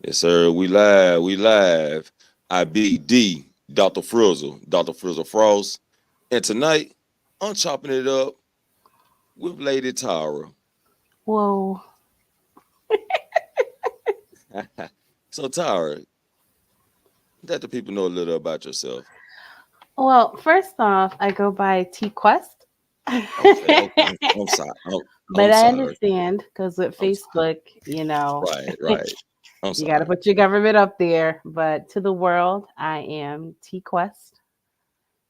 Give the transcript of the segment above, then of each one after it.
Yes, sir. We live. We live. I be D, Dr. Frizzle Frost. And tonight, I'm chopping it up with Lady Tara. Whoa. So, Tara, let the people know a little about yourself. Well, first off, I go by TQuest. Okay, okay. I'm sorry. But I'm I sorry. understand because with I'm sorry. Facebook, Right, right. I'm you got to sorry. put your government up there. But to the world, I am TQuest.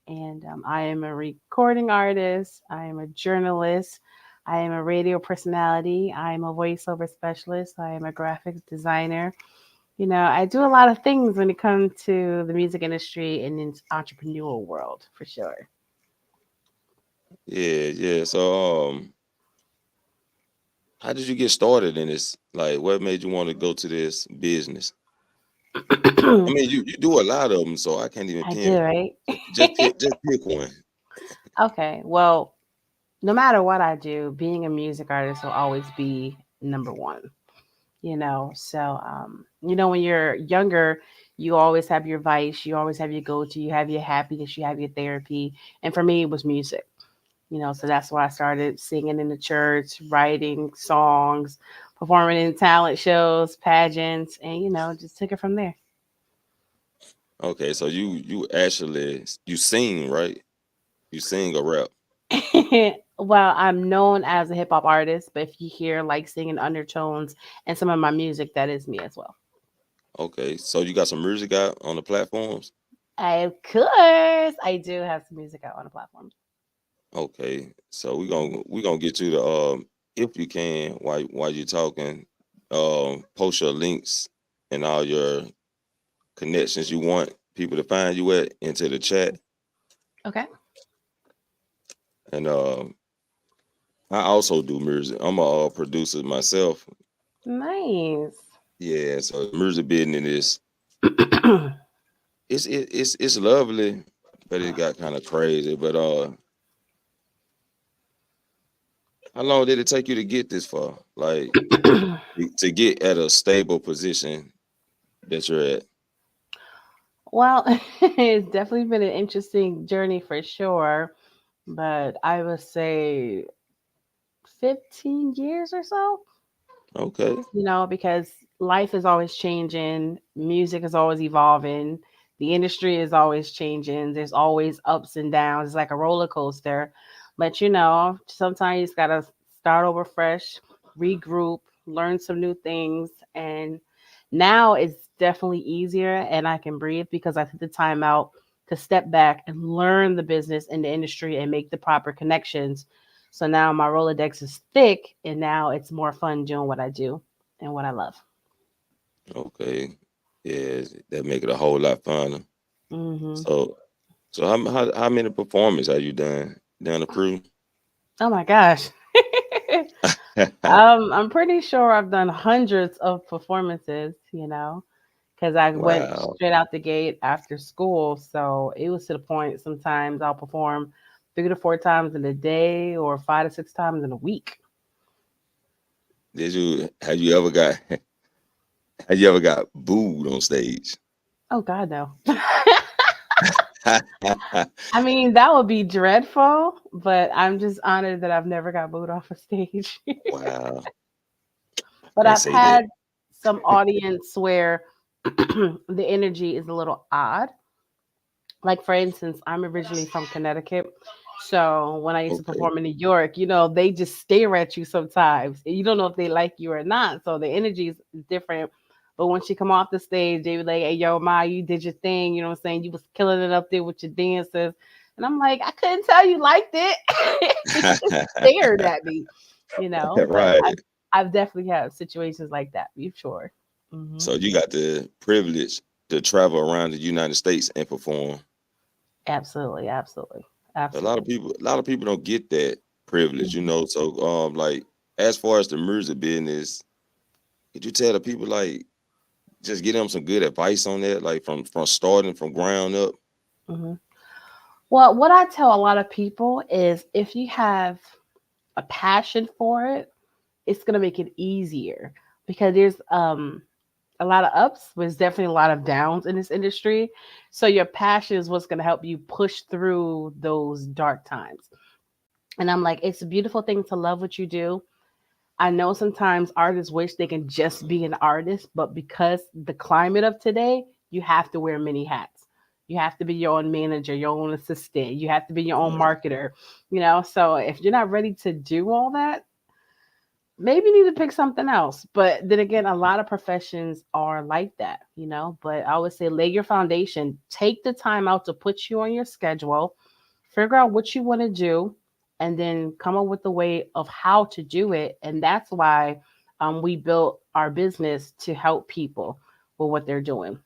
And I am a recording artist. I am a journalist. I am a radio personality. I am a voiceover specialist. I am a graphics designer. I do a lot of things when it comes to the music industry and its entrepreneurial world for sure. Yeah, yeah. So, how did you get started in this? Like, what made you want to go to this business? I I mean, you do a lot of them, so I can't even do, pin. right? Just pick one. Okay, well, no matter what I do, being a music artist will always be number one. When you're younger, you always have your vice, you always have your go-to, you have your happiness, you have your therapy. And for me, it was music. So that's why I started singing in the church, writing songs, performing in talent shows, pageants, and just took it from there. Okay, so you actually you sing, right? You sing or rap. Well, I'm known as a hip hop artist, but if you hear like singing undertones and some of my music, that is me as well. Okay, so you got some music out on the platforms. Of course, I do have some music out on the platforms. Okay, so we Mhm. gonna we gonna get you to if you can while you talking, post your links and all your connections you want people to find you at into the chat. Okay. And I also do music. I'm a producer myself. Nice. Yeah, so the music business is it's lovely, but it got kind of crazy. But how long did it take you to get this far? Like to get at a stable position that you're at? Well, it's definitely been an interesting journey for sure, but I would say 15 years or so, Okay. because life is always changing, music is always evolving, the industry is always changing, there's always ups and downs. It's like a roller coaster. But sometimes you just gotta start over fresh, regroup, learn some new things. And now it's definitely easier and I can breathe because I took the time out to step back and learn the business and the industry and make the proper connections. So now my Rolodex is thick and now it's more fun doing what I do and what I love. Okay. Yeah, that make it a whole lot funner. Hmm. So so how many performances have you done down the crew? Oh my gosh. I'm pretty sure I've done hundreds of performances, because I went Wow. straight out the gate after school. So it was to the point sometimes I'll perform 3 to 4 times in a day or 5 to 6 times in a week. Did you have you ever got have you ever got booed on stage? Oh, God, no. I mean, that would be dreadful, but I'm just honored that I've never got booed off a stage. Wow. I But can't I've say that. had some audience where the energy is a little odd. Like, for instance, I'm originally from Connecticut. So when I used to Okay. perform in New York, they just stare at you sometimes. You don't know if they like you or not. So the energy is different. But once you come off the stage, they be like, hey, yo, Ma, you did your thing. You know what I'm saying? You was killing it up there with your dances. And I'm like, I couldn't tell you liked it. You just stared at me, But Right. I've definitely had situations like that, be sure. Hmm. So you got the privilege to travel around the United States and perform. Absolutely. Absolutely. A lot of Absolutely. people don't get that privilege, you Mhm. know. So like as far as the music business, could you tell the people like just get them some good advice on that, like from starting from ground up? Mhm. Well, what I tell a lot of people is if you have a passion for it, it's going to make it easier because there's a lot of ups, but there's definitely a lot of downs in this industry. So your passion is what's going to help you push through those dark times. And I'm like, it's a beautiful thing to love what you do. I know sometimes artists wish they can just be an artist, but because the climate of today, you have to wear many hats. You have to be your own manager, your own assistant. You have to be your own Right. marketer, you know? So if you're not ready to do all that, maybe you need to pick something else. But then again, a lot of professions are like that, you know? But I would say lay your foundation, take the time out to put you on your schedule, figure out what you want to do, and then come up with a way of how to do it. And that's why we built our business to help people with what they're doing.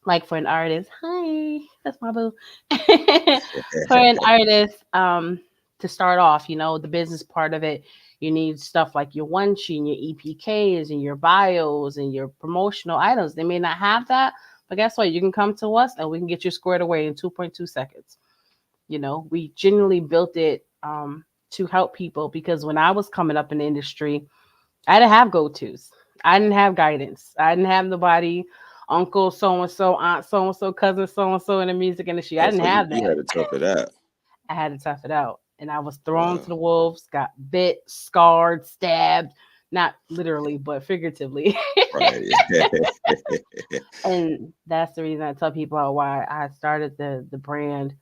Like for an artist, hi, that's my boo. For an artist, to start off, you know, the business part of it, you need stuff like your one sheet and your EPKs and your bios and your promotional items. They may not have that, but guess what? You can come to us and we can get you squared away in 2.2 seconds. You know, we genuinely built it to help people because when I was coming up in the industry, I didn't have go tos. I didn't have guidance. I didn't have nobody, uncle so and so, aunt so and so, cousin so and so in the music industry. I Oh, didn't so you, have you that. had to tough it out. I had to tough it out. And I was thrown to Wow. the wolves, got bit, scarred, stabbed, not literally, but figuratively. Right. And that's the reason I tell people why I started the brand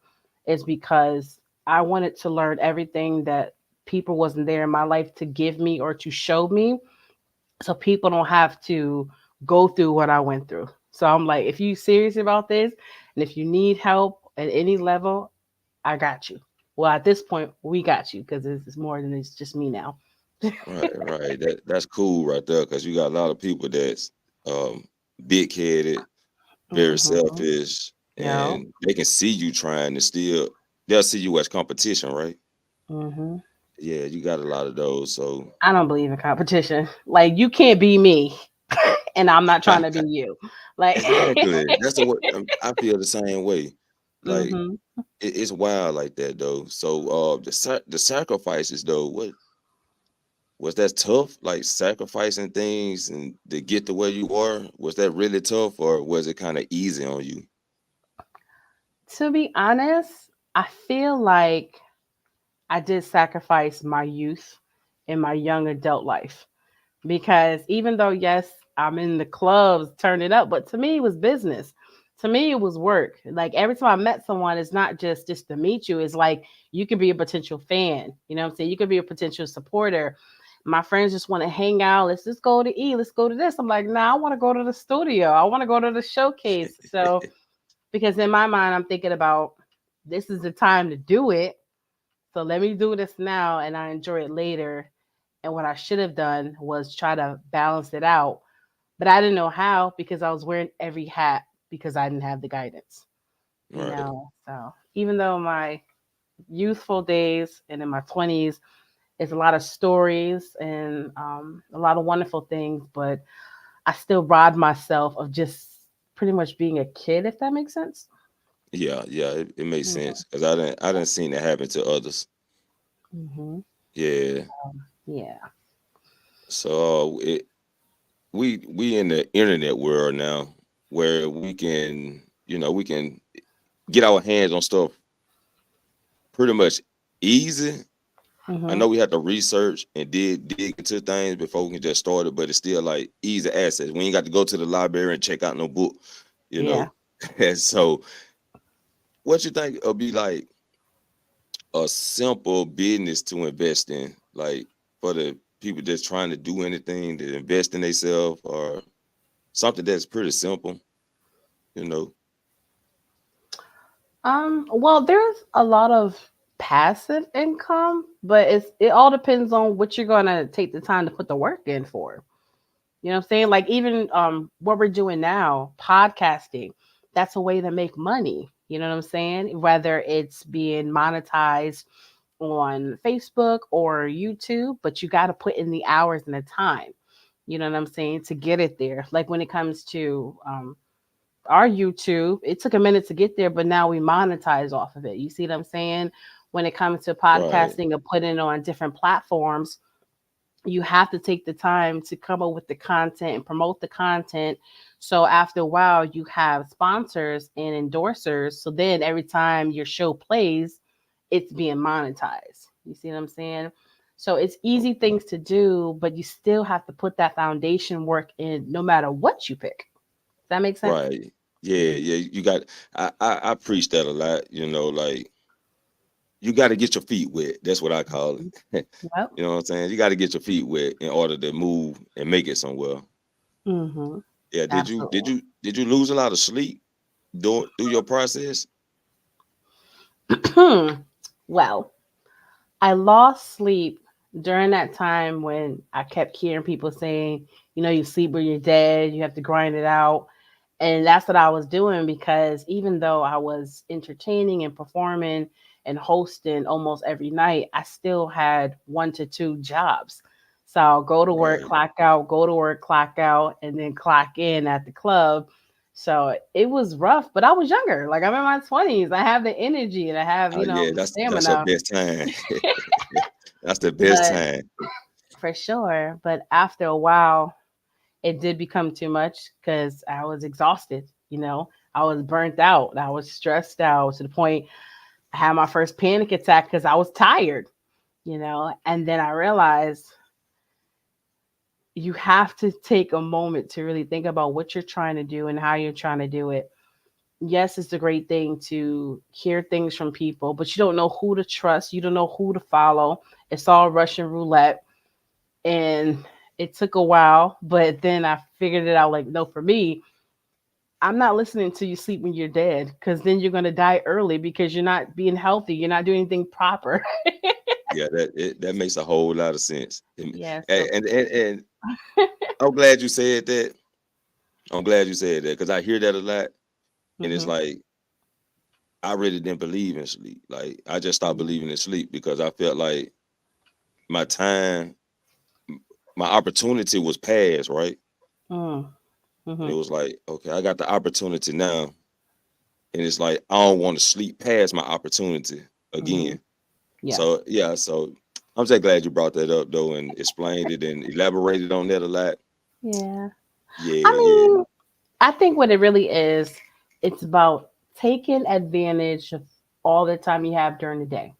is because I wanted to learn everything that people wasn't there in my life to give me or to show me so people don't have to go through what I went through. So I'm like, if you serious about this and if you need help at any level, I got you. Well, at this point, we got you because it's more than it's just me now. Right, right. That's cool right there because you got a lot of people that's um big headed, very Mm-hmm. selfish, Yeah. and they can see you trying to still they'll see you as competition, right? Mm-hmm. Yeah, you got a lot of those. So I don't believe in competition. Like you can't be me, and I'm not trying to be you. Like, exactly. That's the way I feel the same way. Like mm-hmm. it's wild like that though. So the sacrifices though, what was that tough? Like sacrificing things and to get to where you are, was that really tough or was it kind of easy on you? To be honest, I feel like I did sacrifice my youth in my young adult life because even though yes, I'm in the clubs turning up, but to me it was business. To me it was work. Like every time I met someone, it's not just to meet you. It's like you could be a potential fan. You know what I'm saying? You could be a potential supporter. My friends just want to hang out. Let's just go to eat. Let's go to this. I'm like, nah, I want to go to the studio. I want to go to the showcase. So because in my mind, I'm thinking about this is the time to do it. So let me do this now and I enjoy it later. And what I should have done was try to balance it out. But I didn't know how because I was wearing every hat because I didn't have the guidance, you Right. know. So even though my youthful days and in my 20s, it's a lot of stories and a lot of wonderful things, but I still robbed myself of just pretty much being a kid, if that makes sense. Yeah, yeah, it makes Yeah. sense because I didn't seen it happen to others. Hmm. Yeah. Yeah. So we in the internet world now where we can, we can get our hands on stuff pretty much easy. I Hmm. know we have to research and dig into things before we can just start it, but it's still like easy access. We ain't got to go to the library and check out no book, you Yeah. know. And so what you think will be like a simple business to invest in, like for the people that's trying to do anything to invest in themselves or something that's pretty simple, you know? Well, there's a lot of passive income, but it all depends on what you're gonna take the time to put the work in for. You know what I'm saying? Like even what we're doing now, podcasting, that's a way to make money. You know what I'm saying? Whether it's being monetized on Facebook or YouTube, but you got to put in the hours and the time. You know what I'm saying? To get it there. Like when it comes to our YouTube, it took a minute to get there, but now we monetize off of it. You see what I'm saying? When it comes to Right. podcasting or putting it on different platforms, You have to take the time to come up with the content and promote the content. So after a while, you have sponsors and endorsers. So then every time your show plays, it's being monetized. You see what I'm saying? So it's easy things to do, but you still have to put that foundation work in no matter what you pick. Does that make sense? Right. Yeah, Mm-hmm. yeah. You got I preach that a lot, like you got to get your feet wet. That's what I call it. Yep. You know what I'm saying? You got to get your feet wet in order to move and make it somewhere. Mm-hmm. Yeah, did you did Absolutely. you did you lose a lot of sleep through your process? Well, I lost sleep during that time when I kept hearing people saying, you sleep when you're dead, you have to grind it out. And that's what I was doing because even though I was entertaining and performing and hosting almost every night, I still had 1 to 2 jobs. So I'll go to work, Right. clock out, go to work, clock out, and then clock in at the club. So it was rough, but I was younger. Like I'm in my 20s. I have the energy and I have, Yeah, the that's your stamina. best time. That's the best But time. for sure. But after a while, it did become too much because I was exhausted. I was burnt out. I was stressed out to the point I had my first panic attack because I was tired. And then I realized you have to take a moment to really think about what you're trying to do and how you're trying to do it. Yes, it's a great thing to hear things from people, but you don't know who to trust. You don't know who to follow. It's all Russian roulette. And it took a while, but then I figured it out like, no, for me, I'm not listening to you sleep when you're dead because then you're going to die early because you're not being healthy. You're not doing anything proper. Yeah, that makes a whole lot of sense. Yeah. So, And I'm glad you said that. I'm glad you said that because I hear that a lot, and it's hmm like I really didn't believe in sleep. Like I just stopped believing in sleep because I felt like my time, my opportunity was past, right? And mm-hmm. it was like, okay, I got the opportunity now, and it's like I don't want to sleep past my opportunity hmm again. Yes. So yeah, so I'm just glad you brought that up though and explained it and elaborated on that a lot. Yeah. Yeah, I yeah, mean, I think what it really is, it's about taking advantage of all the time you have during the day.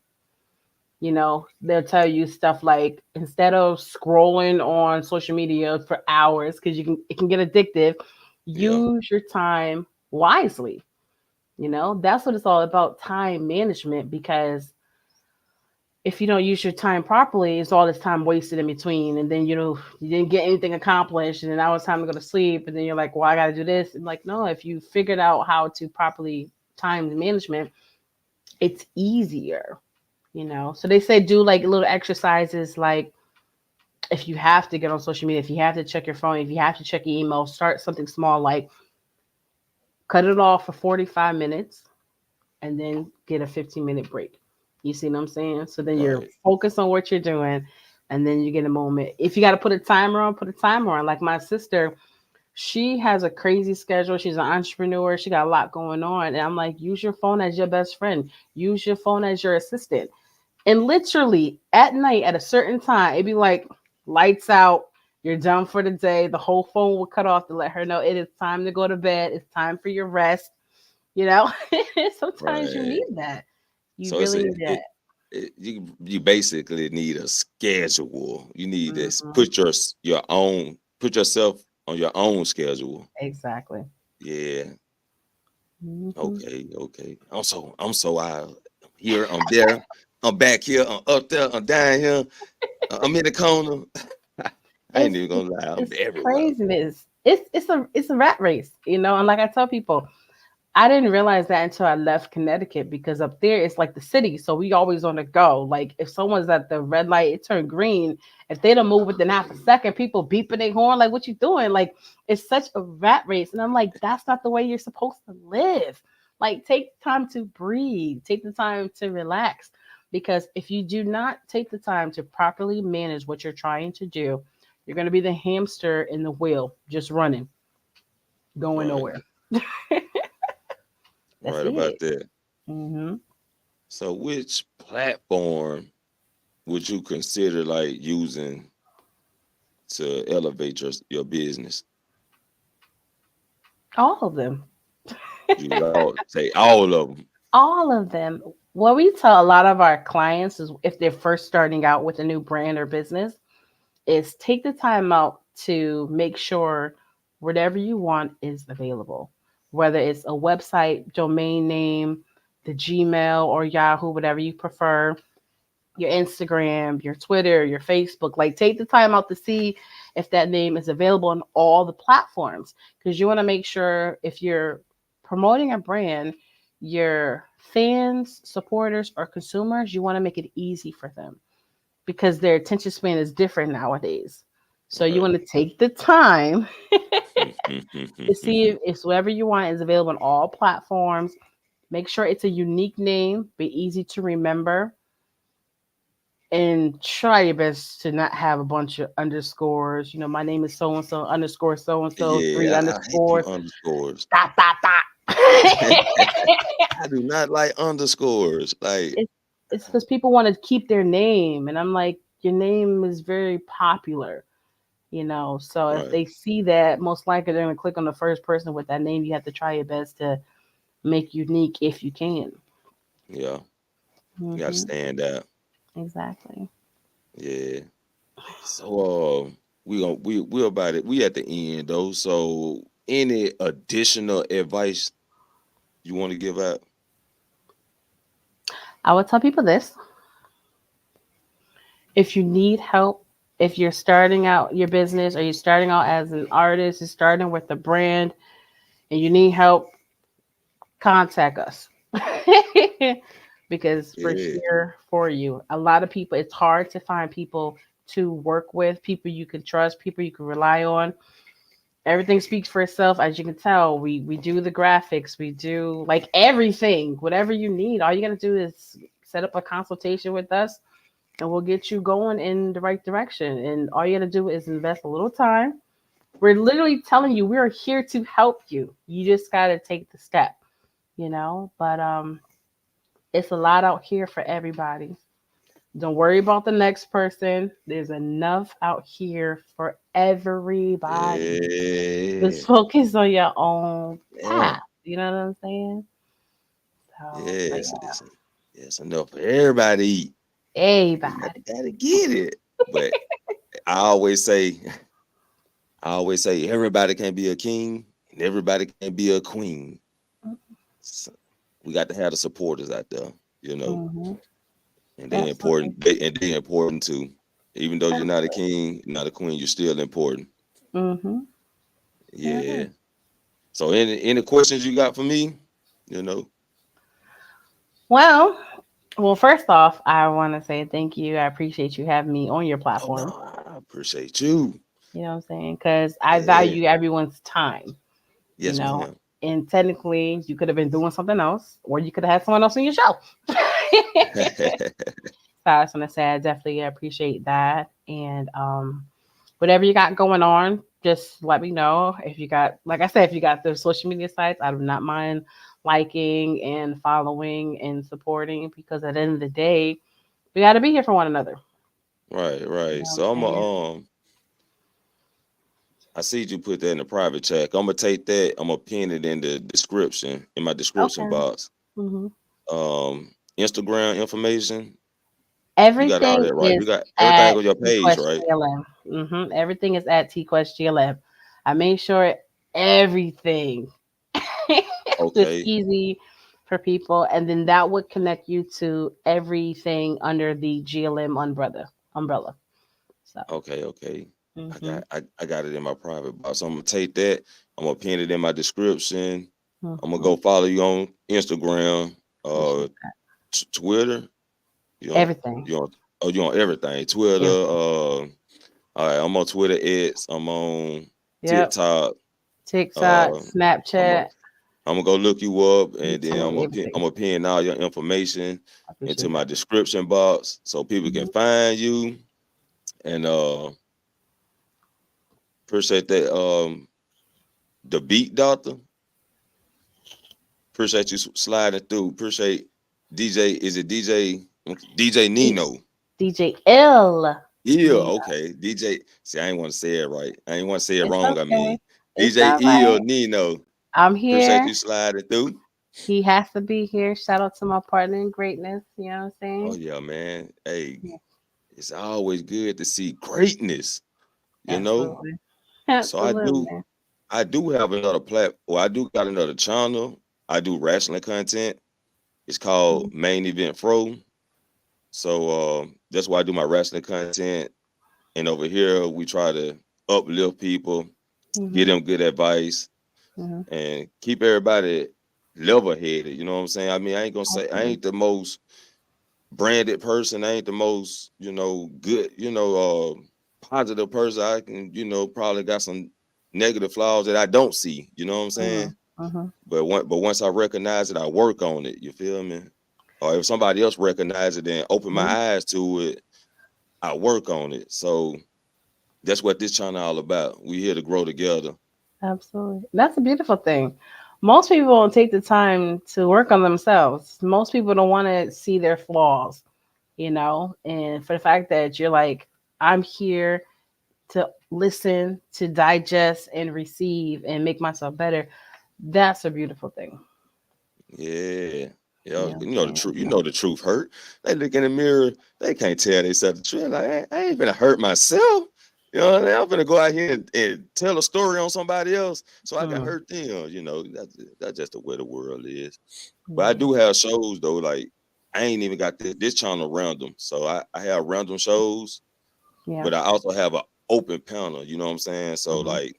They'll tell you stuff like instead of scrolling on social media for hours because it can get addictive, yeah. use your time wisely. That's what it's all about, time management, because if you don't use your time properly, it's all this time wasted in between, and then you didn't get anything accomplished, and then now it's time to go to sleep, and then you're like, well, I got to do this, and like, no, if you figured out how to properly time management, it's easier. So they say do like little exercises, like if you have to get on social media, if you have to check your phone, if you have to check your email, start something small, like cut it off for 45 minutes and then get a 15-minute break. You see what I'm saying? So then you're Right. focused on what you're doing and then you get a moment. If you got to put a timer on, put a timer on. Like my sister, she has a crazy schedule. She's an entrepreneur. She got a lot going on. And I'm like, use your phone as your best friend. Use your phone as your assistant. And literally at night at a certain time, it'd be like lights out. You're done for the day. The whole phone will cut off to let her know it is time to go to bed. It's time for your rest. You know, sometimes you Right. need that. You So it's really a need that. you basically need a schedule. You need to Hmm. put yourself on your own schedule. Exactly. Yeah. Hmm. Okay. I'm so out here. I'm there. I'm back here. I'm up there. I'm down here. I'm in the corner. I ain't It's even gonna lie. I'm it's everywhere. craziness. It's a rat race, and like I tell people, I didn't realize that until I left Connecticut because up there it's like the city, so we always on the go. Like if someone's at the red light, it turned green. If they don't move within half a second, people beeping their horn like, "What you doing?" Like it's such a rat race, and I'm like, that's not the way you're supposed to live. Like take the time to breathe, take the time to relax, because if you do not take the time to properly manage what you're trying to do, you're going to be the hamster in the wheel, just running, going Right. nowhere. That's Right about it. that. Hmm. So which platform would you consider like using to elevate your business? All of them. You all say all of them. All of them. What we tell a lot of our clients is if they're first starting out with a new brand or business, is take the time out to make sure whatever you want is available, whether it's a website, domain name, the Gmail or Yahoo, whatever you prefer, your Instagram, your Twitter, your Facebook. Like, take the time out to see if that name is available on all the platforms because you want to make sure if you're promoting a brand, your fans, supporters, or consumers, you want to make it easy for them because their attention span is different nowadays. So you Right. want to take the time to see if it's whatever you want is available on all platforms. Make sure it's a unique name, be easy to remember, and try your best to not have a bunch of underscores. You know, my name is so and so underscore so and so, three Yeah, I hate them underscores, underscores. dot dot dot. I do not like underscores. Like, it's it's because people want to keep their name, and I'm like, your name is very popular, you know. So if right. they see that, most likely they're gonna click on the first person with that name. You have to try your best to make unique if you can. Yeah. You gotta Hmm. stand out. Exactly. Yeah. So we about it. We at the end though. So any additional advice you want to give out? I would tell people this: if you need help, if you're starting out your business or you're starting out as an artist, you're starting with a brand, and you need help, contact us. Because we're Yeah. here for you. A lot of people, it's hard to find people to work with, people you can trust, people you can rely on. Everything speaks for itself. As you can tell, we do the graphics, we do like everything, whatever you need. All you got to do is set up a consultation with us and we'll get you going in the right direction. And all you got to do is invest a little time. We're literally telling you we're here to help you. You just got to take the step, you know? But it's a lot out here for everybody. Don't worry about the next person. There's enough out here for everybody. Yeah. Just focus on your own Yeah. path. You know what I'm saying? So, but Yes. yeah, It's enough for everybody to eat. You everybody. gotta get it. But I always say, I always say everybody can be a king and everybody can be a queen. So we got to have the supporters out there, you know, Mm-hmm. and they Absolutely. important. They important too. Even though you're not a Absolutely. king, not a queen, you're still important. Mm-hmm. Yeah. Yeah. So any questions you got for me? You know. Well, well, first off, I want to say thank you. I appreciate you having me on your Oh no, platform. I appreciate you. You know what I'm saying? Because I Yeah. value everyone's time, you Yes, know. ma'am. And technically, you could have been doing something else, or you could have had someone else on your show. So I just want to say I definitely appreciate that. And whatever you got going on, just let me know. If you got, like I said, if you got the social media sites, I do not mind liking and following and supporting because at the end of the day, we got to be here for one another. Right, You right. know what So I'm saying? I see you put that in the private chat. I'm gonna take that. I'm gonna pin it in the description in my description Okay. box. Hmm. Instagram information. You got all Everything that right. You is got everything at on your page, right? TQuestGLM. Everything is at TQuestGLM. I made sure everything is Okay, easy for people, and then that would connect you to everything under the GLM umbrella. So, okay. hmm I got it in my private box. So I'm gonna take that. I'm gonna pin it in my description. I'm gonna hmm go follow you on Instagram, appreciate that. Twitter. You on Everything, you on everything. Twitter. everything. All right. I'm on Twitter. I'm on Yep. TikTok. TikTok, Uh, I'm a, Snapchat. I'm gonna go look you up, You and then tell me everything. I'm gonna pin all your information I into appreciate my that. description box so people can Hmm. find you. And appreciate that. The beat doctor. Appreciate you sliding through. Appreciate DJ. Is it DJ? DJ D- Nino. DJ L. Ill, Yeah, okay. DJ. See, I ain't want to say it right. I ain't want to say it it's wrong. I okay. mean, It's DJ all Ill right. Nino. I'm Appreciate here. you sliding through. He has to be here. Shout out to my partner in greatness. You know what I'm Oh saying? yeah, man. Hey, Yeah, it's always good to see greatness, you know. absolutely. So I do Absolutely. I do have another well, I do got another channel. I do wrestling content. It's called Main Event Fro. So that's why I do my wrestling content. And over here we try to uplift people, give Mm-hmm. them good advice, Mm-hmm. and keep everybody level headed. You know what I'm saying? I mean, I ain't gonna say I Absolutely. ain't the most branded person. I ain't the most, good, positive person. I can, probably got some negative flaws that I don't see. You know what I'm Mm-hmm. saying? Mm-hmm. But once I recognize it, I work on it. You feel me? Or if somebody else recognize it and open my Mm-hmm. eyes to it, I work on it. So that's what this channel all about. We here to grow together. Absolutely. That's a beautiful thing. Most people don't take the time to work on themselves. Most people don't want to see their flaws, and for the fact that you're like, I'm here to listen, to digest and receive and make myself better. That's a beautiful thing. Yeah. You Yeah, know what I'm the truth. saying? The truth hurt. They look in the mirror. They can't tell themselves the truth. Like, I ain't gonna hurt myself. You know what I mean? I'm gonna go out here and tell a story on somebody else so I can Hmm. hurt them. That's just the way the world is. But I Yeah. do have shows though. Like I ain't even got this channel random. So I have random shows, Yeah. but I also have an open panel. You know what I'm saying? So Hmm. like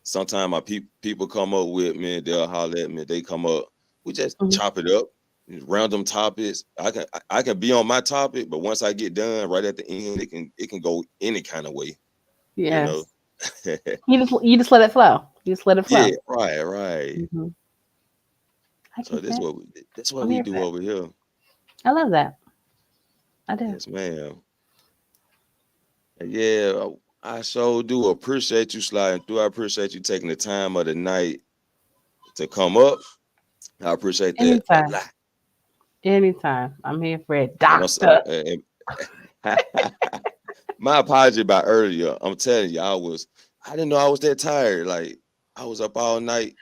sometimes my people come up with me, they'll holler at me, they come up, we just Hmm. chop it up, random topics. I can be on my topic, but once I get done, right at the end, it can go any kind of way, you know. Yes. You just let it flow. You just let it flow. Yeah, right. Hmm. I So get that. that's what I'm we here for do that. over here. I love that. I do. Yes, ma'am. Yeah, I sure do appreciate you sliding through. I appreciate you taking the time of the night to come up. I appreciate that a Anytime. lot. Anytime. I'm here for it, And doctor. my apology about earlier. I'm telling you, I didn't know I was that tired. Like I was up all night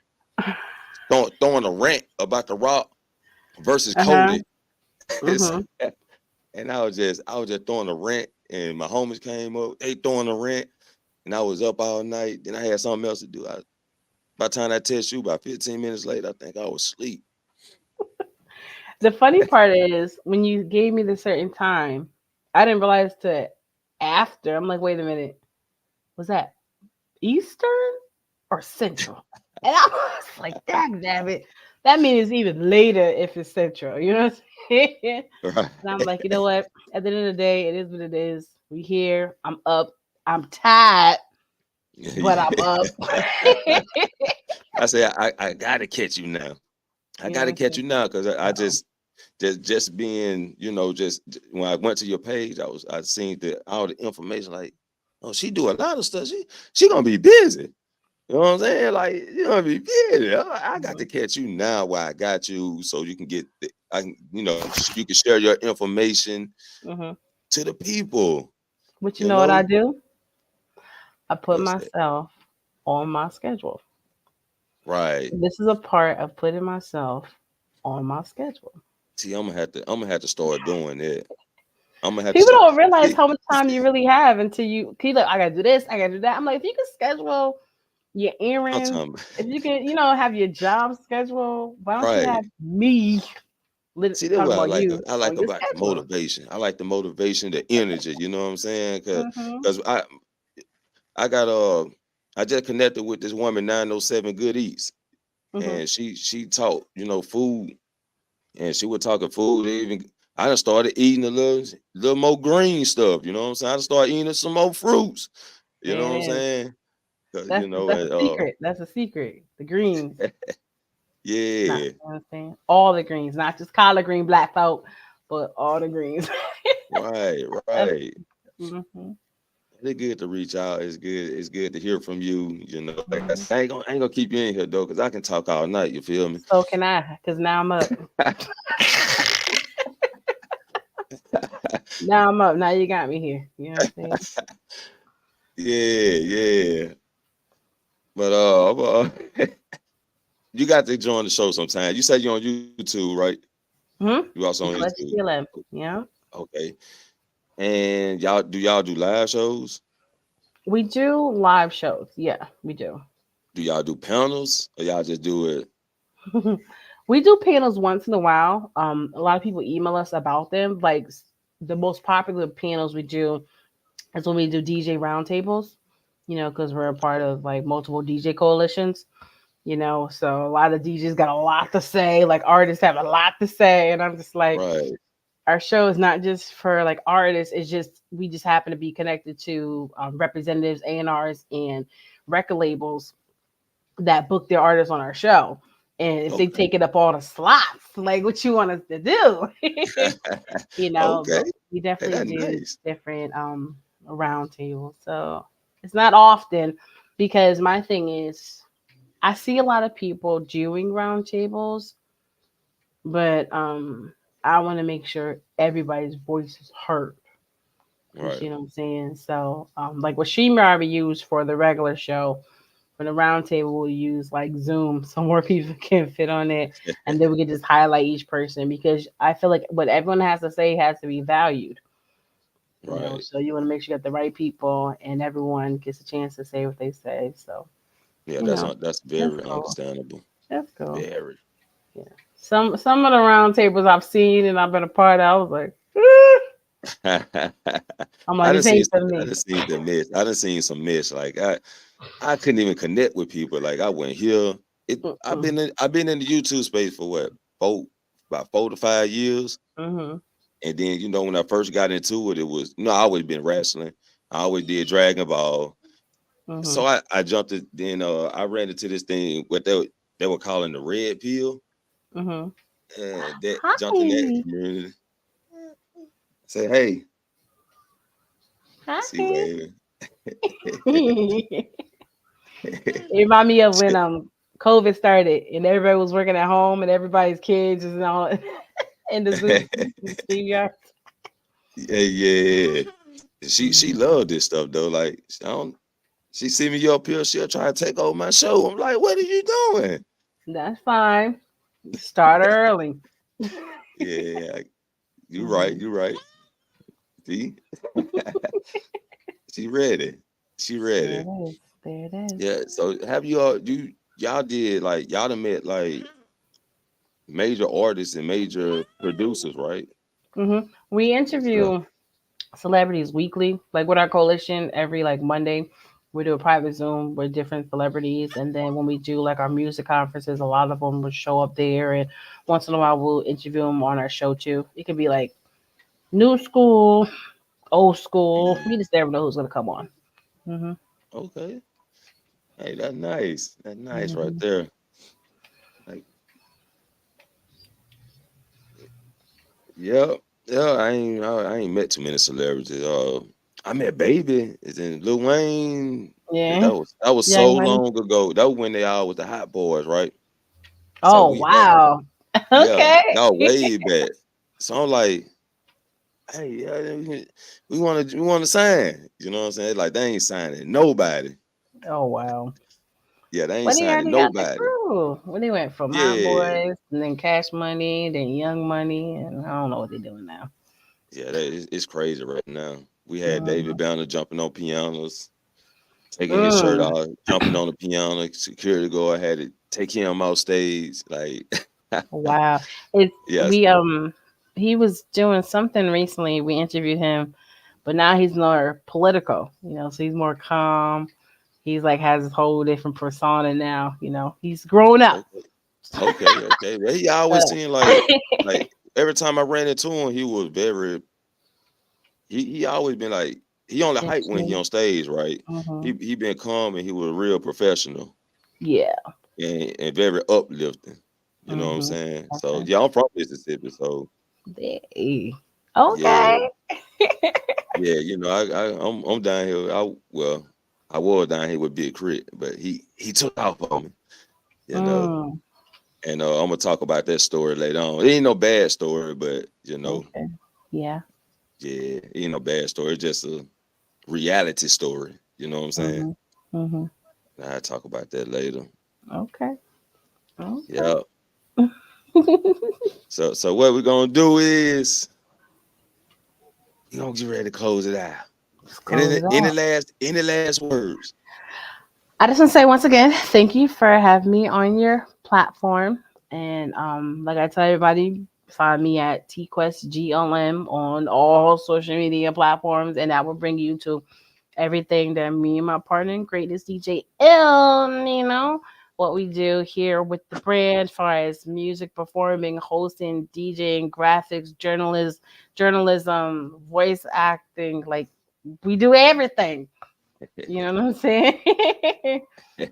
throwing a rant about the Rock versus Uh-huh. Cody. Mm-hmm. And I was just throwing a rant, and my homies came up, they throwing a rant, and I was up all night. Then I had something else to do. By the time I text you, about 15 minutes later, I think I was asleep. The funny part is when you gave me the certain time, I didn't realize to after. I'm like, wait a minute, was that Eastern or Central? And I was like, damn it. That means it's even later if it's Central. You know what I'm saying? Right. And I'm like, you know what? At the end of the day, it is what it is. We here. I'm up. I'm tired, but I'm up. I say I gotta catch you now. I You know what gotta I'm catch saying? you now because I So, just being, just when I went to your page, I seen all the information like, oh, she do a lot of stuff. She gonna be busy. You know what I'm saying? Like, you gonna be busy. I got to mhm, catch you now while I got you, so you can I can, you can share your information mhm. to the people. But you You know what I know do? I put what's that? myself on my schedule. Right. This is a part of putting myself on my schedule. See, I'm gonna have to start doing that. I'm gonna have to People start. don't realize See, how much time you really have until you like, I gotta do this, I gotta do that. I'm like, if you can schedule your I'm errands, talking. if you can, have your job schedule, why don't you Right. have me See, that's talking what I about like. you I on like your about the schedule? motivation. I like the motivation, the energy. You know what I'm saying? Cause, Mm-hmm. cause I got I just connected with this woman 907 Good Eats, Mm-hmm. and she taught food, and she was talking food. Even I done started eating a little more green stuff. You know what I'm saying? I done started eating some more fruits. You know what I'm There it is. saying? 'Cause, That's a secret. That's a secret. The greens. Not, yeah, you know what I'm saying? All the greens, not just collard green, black folk, but all the greens. right, That's, right. hmm It's good to reach out. It's good. It's good to hear from you. Like I hmm said, I ain't gonna keep you in here though, because I can talk all night. You feel me? So can I, because now I'm up. Now I'm up. Now you got me here. You know what I'm saying? Yeah, yeah. But you got to join the show sometime. You said you're on YouTube, right? Hmm. You also on YouTube. TQuestGLM. Yeah. Okay. And y'all do live shows? We do live shows. Yeah, we do. Do y'all do panels or y'all just do it? We do panels once in a while. A lot of people email us about them. Like the most popular panels we do is when we do DJ roundtables. You know, because we're a part of like multiple DJ coalitions. You know, so a lot of DJs got a lot to say. Like artists have a lot to say, and I'm just like, Right, our show is not just for like artists. It's just we just happen to be connected to representatives, A&Rs, and record labels that book their artists on our show. And if they okay. take it up all the slots, like what you want us to do, you know, Okay. but we Hey, definitely that's do nice. different roundtables. So it's not often because my thing is I see a lot of people doing roundtables, but I want to make sure everybody's voice is heard. You Right. see what I'm saying? So like what she already used for the regular show, for the roundtable, we'll use like Zoom so more people can fit on it, and then we can just highlight each person because I feel like what everyone has to say has to be valued. You know, Right. so you want to make sure you got the right people and everyone gets a chance to say what they say. So Yeah, you know, that's that's very cool. understandable. That's cool. Very. Yeah. Some of the roundtables I've seen and I've been a part of, I was like, I I'm like, done this seen ain't some, for I me. done seen the miss. I done seen some miss. Like I couldn't even connect with people. Like I went here. Mm-mm. I've been in the YouTube space for what, about 4 to 5 years. Mm-hmm. And then when I first got into it, it was I always been wrestling. I always did Dragon Ball. Mm-hmm. So I jumped it. Then I ran into this thing what they were calling the red pill, Mm-hmm. and that jumped in that Hi. community. Say hey, see Hi. waving. It remind me of when COVID started and everybody was working at home and everybody's kids is all in the Zoom in the StreamYard. Yeah, yeah. She Mhm. loved this stuff though. Like she see me up here, she'll try to take over my show. I'm like, what are you doing? That's fine. Start early. Yeah, you right, Mhm. you right. See, she ready. She There ready. it is. There it is. Yeah. So have y'all did like y'all done met like major artists and major producers, right? Hmm. We And stuff. interview celebrities weekly, like with our coalition every like Monday. We do a private Zoom with different celebrities, and then when we do like our music conferences, a lot of them will show up there, and once in a while we'll interview them on our show too. It could be like new school, old school. Yeah. We just never know who's gonna come on. Hmm. Okay. Hey, that's nice. That's nice right Hmm. there. Like, yeah, yeah. I ain't met too many celebrities. I met Baby. Is in Lil Wayne. Yeah, That was so Young Money. long ago. That was when they all was the hot boys, right? So Oh we had wow. yeah, Okay. that was way back. So I'm like, hey, yeah, we want to sign. You know what I'm saying? Like they ain't signing nobody. Oh wow. Yeah, they ain't But he signing already got the nobody. crew. When they went from Hot Yeah, Boys and then Cash Money, then Young Money, and I don't know what they're doing now. yeah, it's crazy right now. We had David Mm. Banner jumping on pianos, taking his shirt Mm. off, jumping on the piano. Security guard had to take him off stage. Like, Wow. It's yes, we he was doing something recently. We interviewed him, but now he's more political, you know, so he's more calm. He's like has his whole different persona now, you know. He's grown up. okay, okay. Well, he Uh, always seemed like every time I ran into him, he was very he always been like he only hype when he interesting. on stage, right? Hmm. He been calm and he was real professional Yeah. and very uplifting. You know what I'm Hmm. saying? So Okay. yeah, I'm from Mississippi, so Hey. yeah, Okay. yeah. I'm down here. I was down here with Big Crit, but he took off on me. You know, Mm. and I'm gonna talk about that story later on. It ain't no bad story, but Okay. Yeah. Yeah, you know, bad story. It's just a reality story. You know what I'm saying? Mhm. Mhm. I'll talk about that later. Okay. Okay. Yeah. So what we're gonna do is we gonna get ready to close it out. Let's And close it out. any last words? I just want to say once again, thank you for having me on your platform. And like I tell everybody, find me at TQuestGLM on all social media platforms, and that will bring you to everything that me and my partner in greatness DJ what we do here with the brand as far as music performing, hosting, DJing, graphics, journalism, voice acting, like we do everything. You know what I'm saying?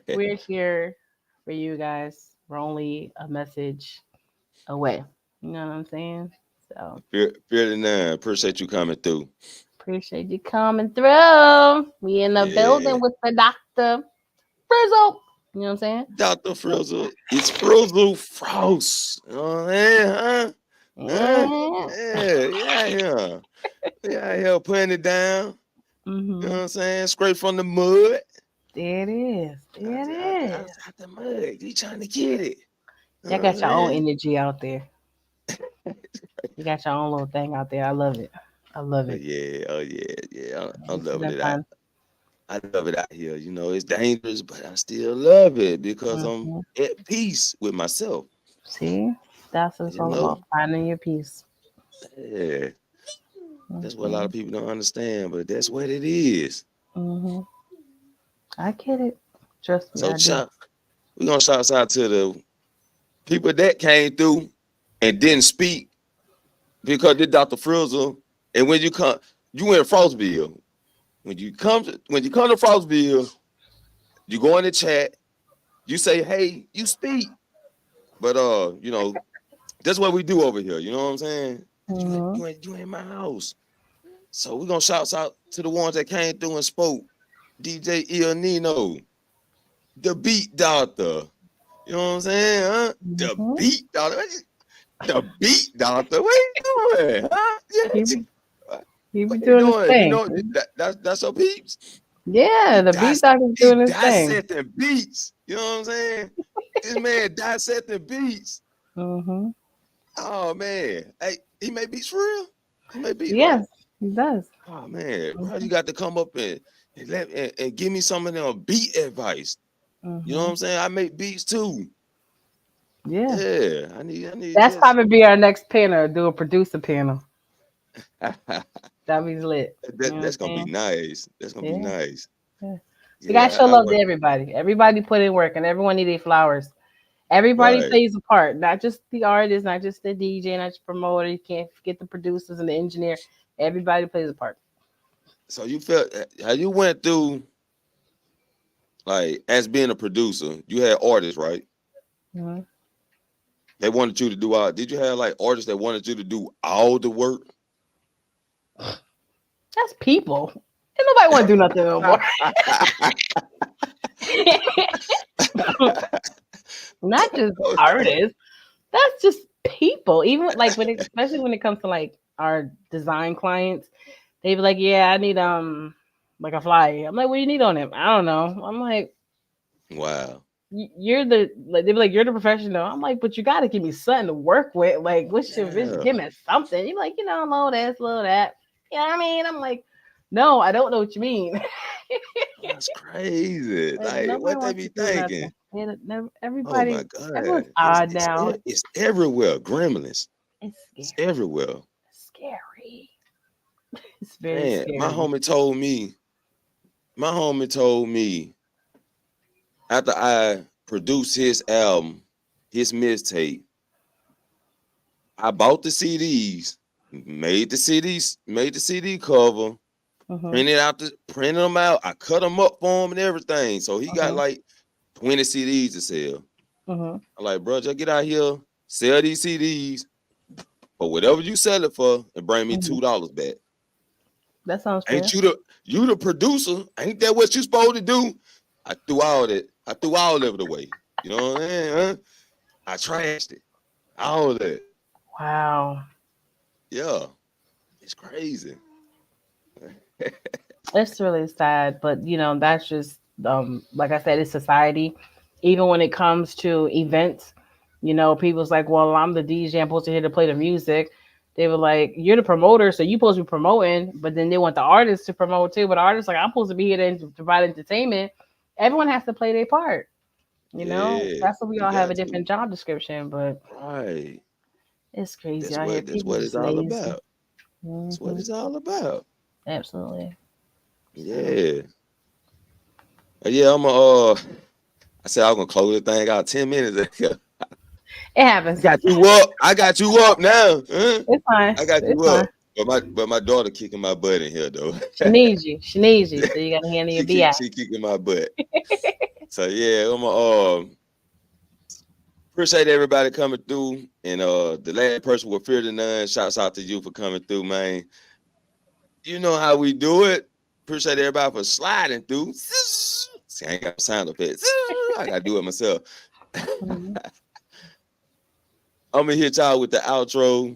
We're here for you guys. We're only a message away. You know what I'm saying? So Fear none. Appreciate you coming through. appreciate you coming through. We in the Yeah. building with the Dr. Frizzle. You know what I'm saying? Dr. Frizzle. It's Frizzle Frost. You know what I'm saying? Huh? Huh? Mm-hmm. Yeah. Yeah, putting it down. You know Mm-hmm. what I'm saying? Straight from the mud. There it is. There it is. Out the mud. You trying to get it. You know Y'all what I'm got your own saying? energy out there. You got your own little thing out there. I love it. I love it. Oh yeah. I'm This has loving been it out. fun. I love it out here. You know, it's dangerous, but I still love it because I'm Mm-hmm. at peace with myself. See? That's what it's You all about. know? Finding your peace. Yeah. That's what a lot Mm-hmm. of people don't understand, but that's what it is. Mm-hmm. I get it. Trust me, So I do. shout, we're gonna shout out to the people that came through and didn't speak because they Dr. Frizzle. And when you come, you in Frostville. When you come to Frostville, you go in the chat, you say, hey, you speak. But you know, that's what we do over here. You know what I'm saying? Mm-hmm. You ain't my house. So we're gonna shout out to the ones that came through and spoke. DJ Il Nino, the beat doctor. You know what I'm saying? Huh? The Mm-hmm. beat doctor. The beat doctor. What you doing? Huh? He be he be What you doing his doing? You thing. know that's your peeps. Yeah, He the beat dis doctor's he doing his thing. dissecting beats. You know what I'm saying? This man dissecting beats. Mm-hmm. Oh man. Hey, he make beats for real? He make beats, right? Yes, he does. Oh man, bro, Mm-hmm. you got to come up and give me some of them beat advice. You know what Mm-hmm. I'm saying? I make beats too. Yeah, Yeah, I need that's just probably be our next panel. Do a producer panel. That be lit. You know what I'm that's gonna be saying? nice. That's gonna be Yeah, nice. yeah. We gotta Yeah, show I love to work everybody. Everybody put in work, and everyone need their flowers. Everybody right. plays a part, not just the artist, not just the DJ, not just the promoter. You can't forget the producers and the engineer. Everybody plays a part. So you felt how you went through like as being a producer, you had artists, right? Mm-hmm. They wanted you to do all did you have like artists that wanted you to do all the work? That's people. Ain't nobody want to do nothing no more. Not just artists. That's just people. Even like when it, especially when it comes to like our design clients, they be like, "Yeah, I need like a flyer." I'm like, "What do you need on it?" I don't know. I'm like, Wow. You're the like." They be like, "You're the professional." I'm like, "But you got to give me something to work with. Like, what's your vision? Yeah. Give me something." You like, low this, low that. You know what I mean? I'm like, "No, I don't know what you mean." That's crazy. Like Like nobody what they wants be to do thinking? nothing. Oh my Everybody, everyone's God. odd now. It's everywhere. Gremlins. It's It's scary. everywhere. It's scary. It's very Man, scary. my homie told me after I produced his album, his mixtape, I bought the CDs, made the CD cover, Mhm. printed them out. I cut them up for him and everything. So he got Mhm. like 20 CDs to sell. Mhm. I'm like, bro, just get out here, sell these CDs for whatever you sell it for, and bring me Mhm. $2 back. That sounds Ain't fair. you the producer? Ain't that what you supposed to do? I threw all that. I threw all of it away. You know what I'm saying? Huh? I trashed it. All of that. Wow. Yeah. It's crazy. It's really sad, but that's just like I said, it's society. Even when it comes to events, people's like, well, I'm the DJ, I'm supposed to here to play the music. They were like, you're the promoter, so you supposed to be promoting, but then they want the artists to promote too. But the artists like, I'm supposed to be here to provide entertainment. Everyone has to play their part. Yeah, That's what we you all have a got to. different job description, but Right. it's crazy That's out here. what that's People what it's just all lazy. about. That's what Hmm. it's all about. Absolutely. So Yeah. Yeah, I said I was gonna close the thing out 10 minutes ago. it happens. Got you up. I got you up now. Huh? It's fine. I got It's you fine. up. But my daughter kicking my butt in here though. She needs you. She needs you. So you gotta handle your BI. She kicking my butt. So yeah, appreciate everybody coming through. And the last person with Fear to None, shouts out to you for coming through, man. You know how we do it. Appreciate everybody for sliding through. See, I ain't got sound effects. I gotta do it myself. Mhm. I'm gonna hit y'all with the outro.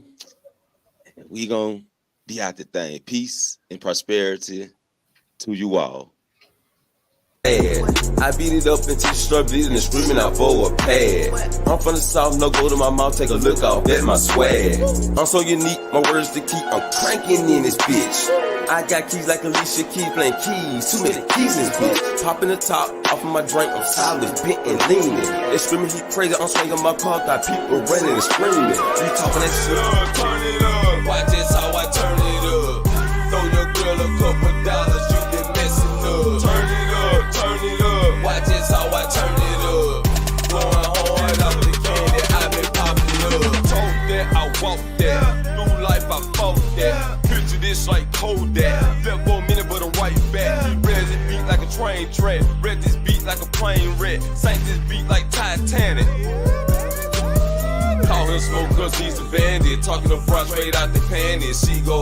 We gonna be out the thing. Peace and prosperity to you all. I beat it up until you start bleeding and screaming out for a pad. I'm from the south, no go to my mouth, take a look off at my swag. I'm so unique, my words to keep, I'm cranking in this bitch. I got keys like Alicia Keys, playing keys, too many keys in this bitch. Popping the top off of my drink, I'm solid, bent and leaning. They screaming, he crazy, I'm swinging my car, got people running and screaming. You talking that shit? Turn it up, watch this how I turn it up. Throw your girl a couple dollars, you been messing up. Turn it up, watch this how I turn it up. Blowing hard out the candy, I been popping up. Told that, I walk that, new life I fought that. Picture this like Kodak, left for a minute but I'm right back. Red this beat like a train track, red this beat like a plane wreck, sank this beat like Titanic. Call him smoke cause he's a bandit, talking to front straight out the panties. She go